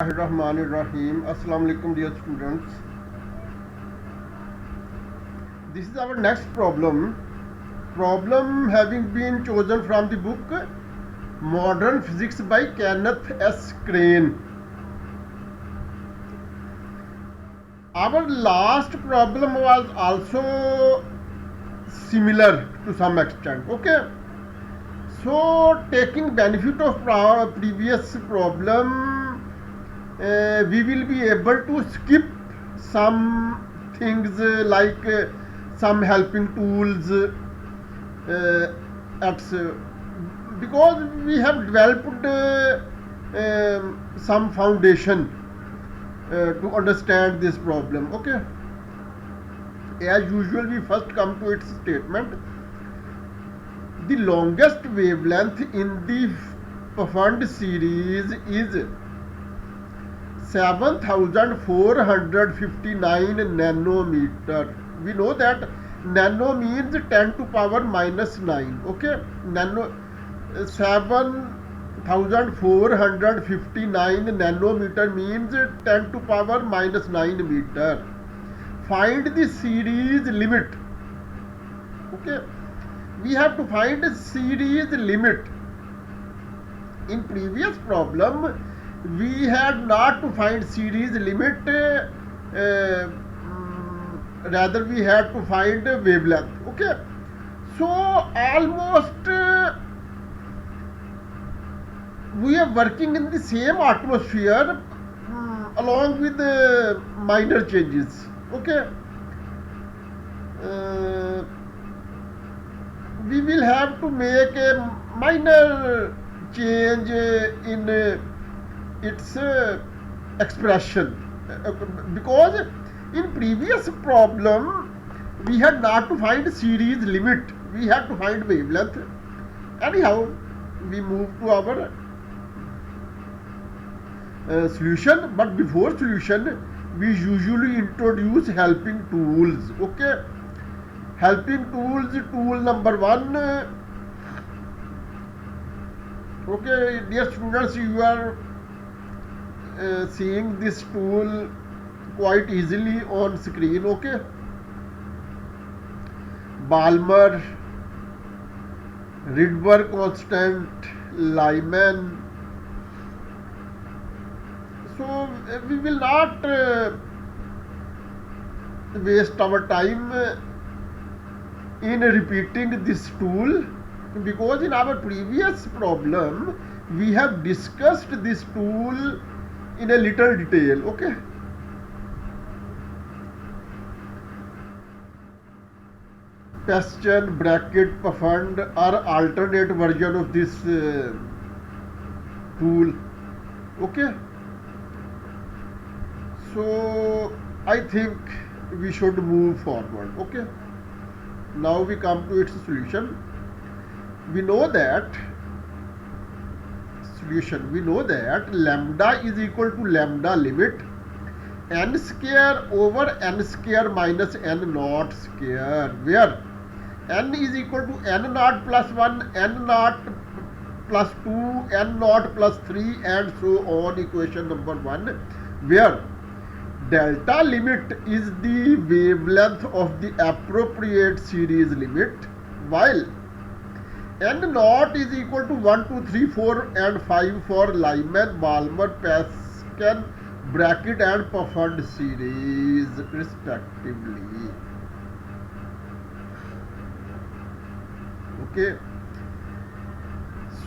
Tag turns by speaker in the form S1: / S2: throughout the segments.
S1: Rahim. Assalamu alaikum, dear students. This is our next problem. Problem having been chosen from the book Modern Physics by Kenneth S. Crane. Our last problem was also similar to some extent. Okay. So, taking benefit of previous problem, we will be able to skip some things like some helping tools because we have developed some foundation to understand this problem. Okay, as usual, we first come to its statement. The longest wavelength in the Pfund series is 7459 nanometer. We know that nano means 10 to power minus 9. Okay, nano 7459 nanometer means 10 to power minus 9 meter. Find the series limit. Okay, we have to find a series limit. In previous problem, we had not to find series limit, rather we had to find a wavelength. Okay, so almost we are working in the same atmosphere along with minor changes. Okay, we will have to make a minor change in its expression, because in previous problem we had not to find series limit, we had to find wavelength. Anyhow, we move to our solution, but before solution we usually introduce helping tools. Okay, helping tools, tool number 1. Okay, dear students, you are seeing this tool quite easily on screen. Okay, Balmer, Rydberg constant, Lyman. So we will not waste our time in repeating this tool, because in our previous problem we have discussed this tool in a little detail. Okay, question, bracket, Pfund are alternate version of this tool. Okay, so I think we should move forward. Okay, now we come to its solution. We know that lambda is equal to lambda limit n square over n square minus n naught square, where n is equal to n naught plus 1, n naught plus 2, n naught plus 3, and so on. Equation number 1, where delta limit is the wavelength of the appropriate series limit, while n naught is equal to 1, 2, 3, 4 and 5 for Lyman, Balmer, Pascal, bracket and Pfund series respectively. Okay,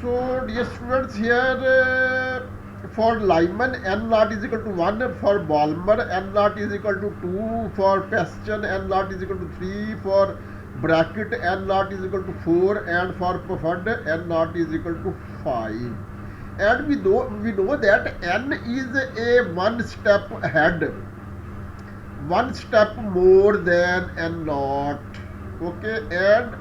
S1: so dear students, here for Lyman n naught is equal to 1, for Balmer n naught is equal to 2, for Pascal n naught is equal to 3, for bracket n naught is equal to 4, and for Pfund n naught is equal to 5. And we know that n is a one step ahead, one step more than n naught. Okay, and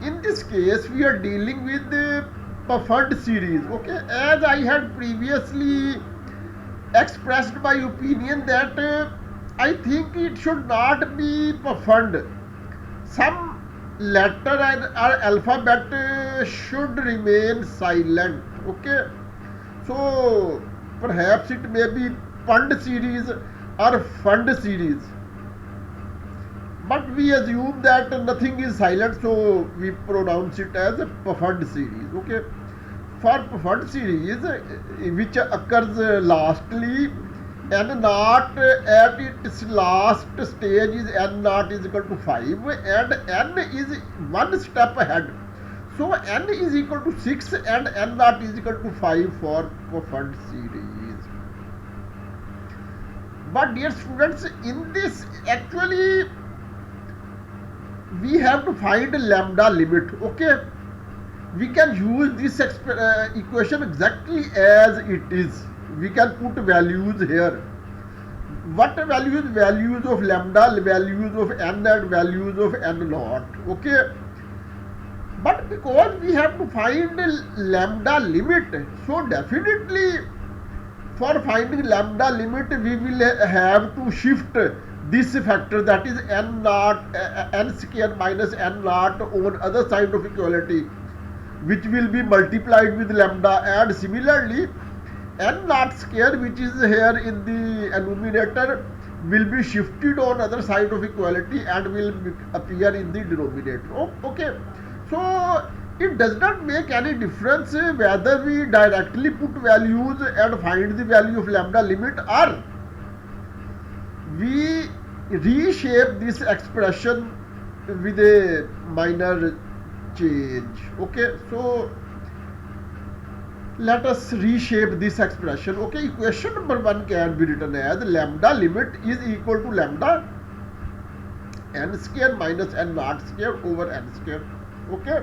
S1: in this case we are dealing with the Pfund series. Okay, as I had previously expressed my opinion that I think it should not be Pfund. Some letter or alphabet should remain silent. Okay, so perhaps it may be Pfund series or Pfund series, but we assume that nothing is silent, so we pronounce it as Pfund series. Okay, for Pfund series, which occurs lastly, n naught at its last stage is n naught is equal to 5 and n is one step ahead. So n is equal to 6 and n naught is equal to 5 for Pfund series. But dear students, in this actually we have to find lambda limit. Okay, we can use this equation exactly as it is. We can put values here. What values? Values of lambda, values of n and values of n naught. Okay, but because we have to find lambda limit, so definitely for finding lambda limit we will have to shift this factor, that is n naught, n square minus n naught on other side of equality, which will be multiplied with lambda, and similarly n naught square, which is here in the denominator, will be shifted on other side of equality and will appear in the denominator. Okay, so it does not make any difference whether we directly put values and find the value of lambda limit, or we reshape this expression with a minor change. Okay, so let us reshape this expression. Okay, equation number 1 can be written as lambda limit is equal to lambda n square minus n naught square over n square. Okay,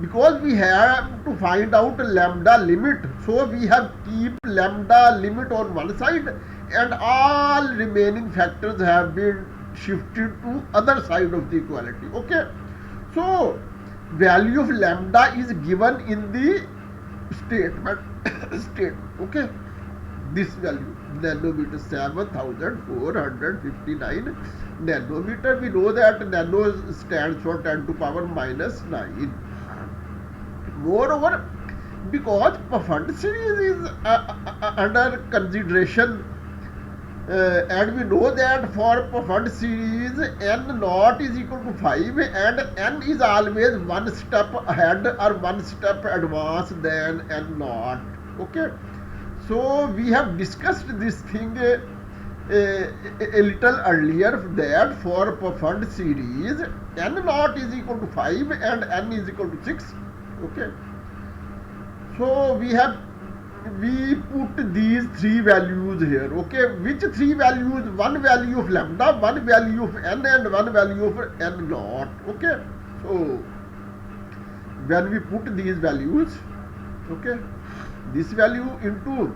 S1: because we have to find out lambda limit, so we have keep lambda limit on one side and all remaining factors have been shifted to other side of the equality. Okay, so value of lambda is given in the statement. Okay, this value nanometer 7459 nanometer. We know that nano stands for 10 to power minus 9. Moreover, because Pfund series is under consideration, and we know that for Pfund series n naught is equal to 5 and n is always one step ahead or one step advanced than n naught. Okay, so we have discussed this thing a little earlier, that for Pfund series n naught is equal to 5 and n is equal to 6. Okay, so we put these three values here. Okay, which three values? One value of lambda, one value of n and one value of n naught. Okay, so when we put these values, okay, this value into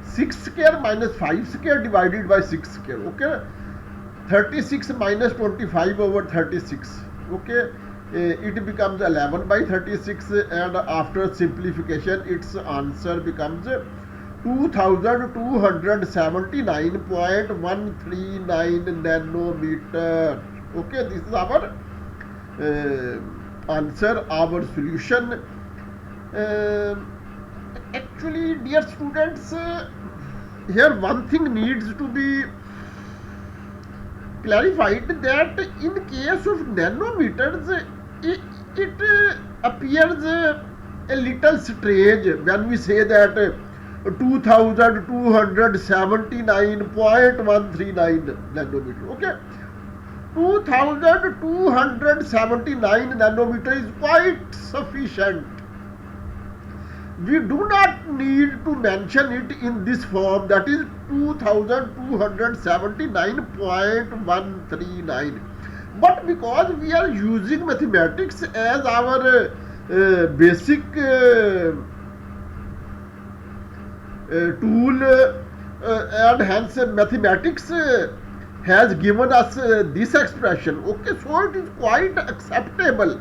S1: 6 square minus 5 square divided by 6 square. Okay, 36 minus 25 over 36. Okay, it becomes 11 by 36, and after simplification its answer becomes 2279.139 nanometer. Okay, this is our answer, our solution. Actually, dear students, here one thing needs to be clarified, that in case of nanometers it appears a little strange when we say that 2279.139 nanometer. Okay, 2279 nanometer is quite sufficient. We do not need to mention it in this form, that is 2279.139. But because we are using mathematics as our basic tool, and hence mathematics has given us this expression. Okay, so it is quite acceptable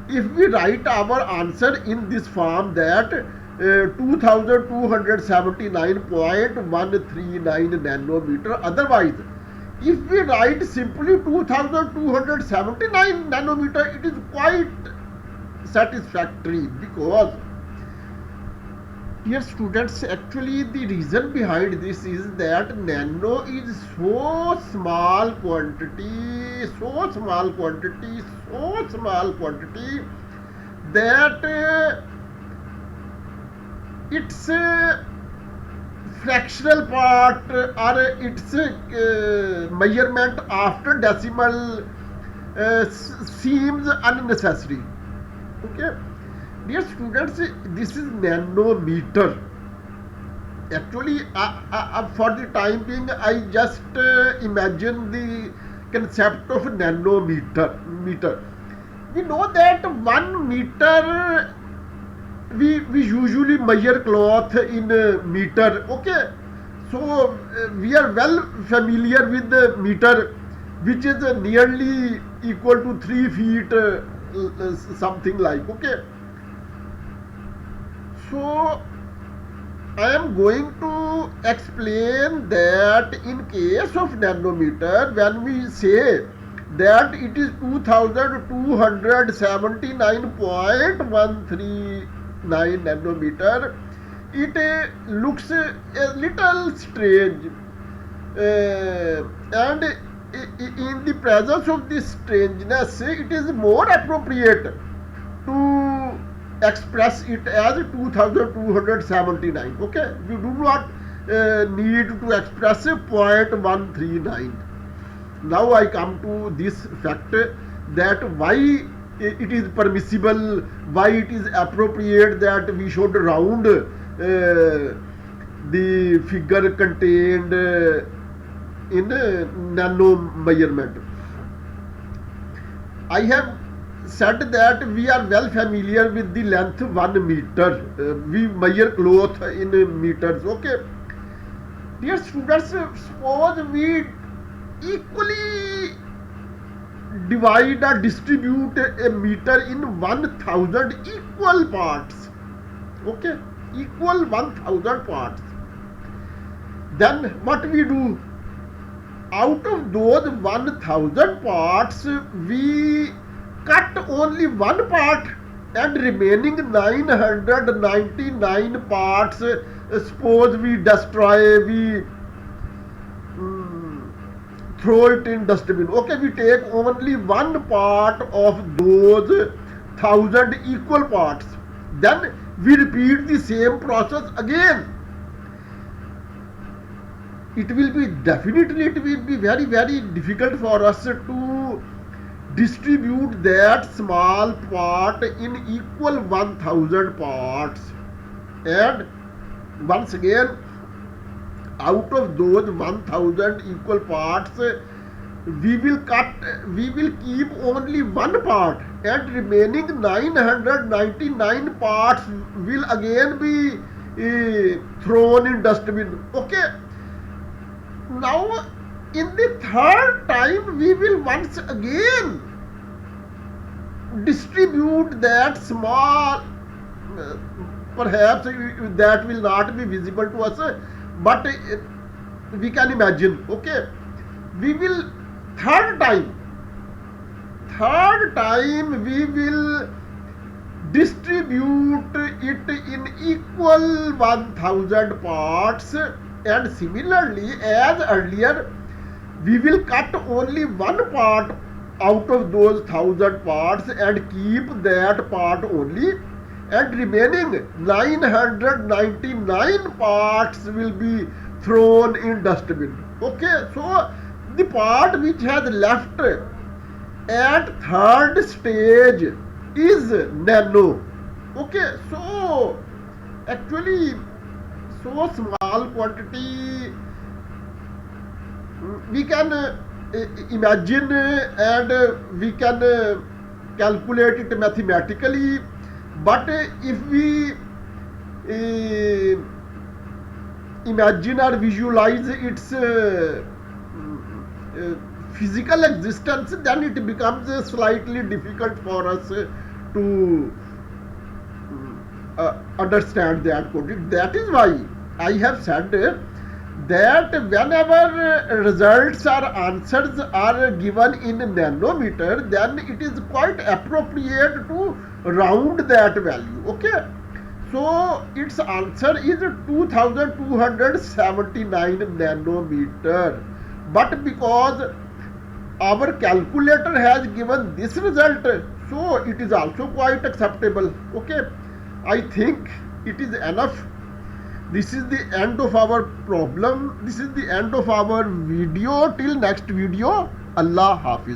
S1: if we write our answer in this form, that 2279.139 nanometer. Otherwise, if we write simply 2279 nanometer, it is quite satisfactory, because Dear students, actually the reason behind this is that nano is so small quantity, so small quantity, so small quantity that its fractional part or its measurement after decimal seems unnecessary. Okay, dear students, this is nanometer. Actually, for the time being, I just imagine the concept of nanometer. Meter. We know that 1 meter we usually measure cloth in meter. Okay, so we are well familiar with the meter, which is nearly equal to 3 feet, something like. Okay, so I am going to explain that in case of nanometer, when we say that it is 2279.139 nanometer, it looks a little strange, and in the presence of this strangeness, it is more appropriate to express it as 2279. Okay, you do not need to express 0.139. Now I come to this fact that why it is permissible, why it is appropriate that we should round the figure contained in nano measurement. I have said that we are well familiar with the length 1 meter. We measure cloth in meters. Okay, dear students, suppose we equally divide or distribute a meter in 1000 equal parts. Okay, equal 1000 parts. Then what we do? Out of those 1000 parts, we cut only one part, and remaining 999 parts, suppose we destroy, we throw it in dustbin. Okay, we take only one part of those 1000 equal parts. Then we repeat the same process again. It will be very difficult for us to distribute that small part in equal 1000 parts. And once again, out of those 1000 equal parts, we will keep only one part, and remaining 999 parts will again be thrown in dustbin. Okay, now in the third time we will once again distribute that small, perhaps that will not be visible to us, but we can imagine. Okay, we will third time we will distribute it in equal 1000 parts, and similarly as earlier, we will cut only one part out of those 1000 parts and keep that part only, and remaining 999 parts will be thrown in dustbin. Okay, so the part which has left at third stage is nano. Okay, so actually so small quantity we can imagine, and we can calculate it mathematically, but if we imagine or visualize its physical existence, then it becomes slightly difficult for us to understand that code. That is why I have said that whenever results or answers are given in nanometer, then it is quite appropriate to round that value. Okay, So its answer is 2279 nanometer. But because our calculator has given this result, so it is also quite acceptable. Okay, I think it is enough. This is the end of our problem. This is the end of our video. Till next video, Allah Hafiz.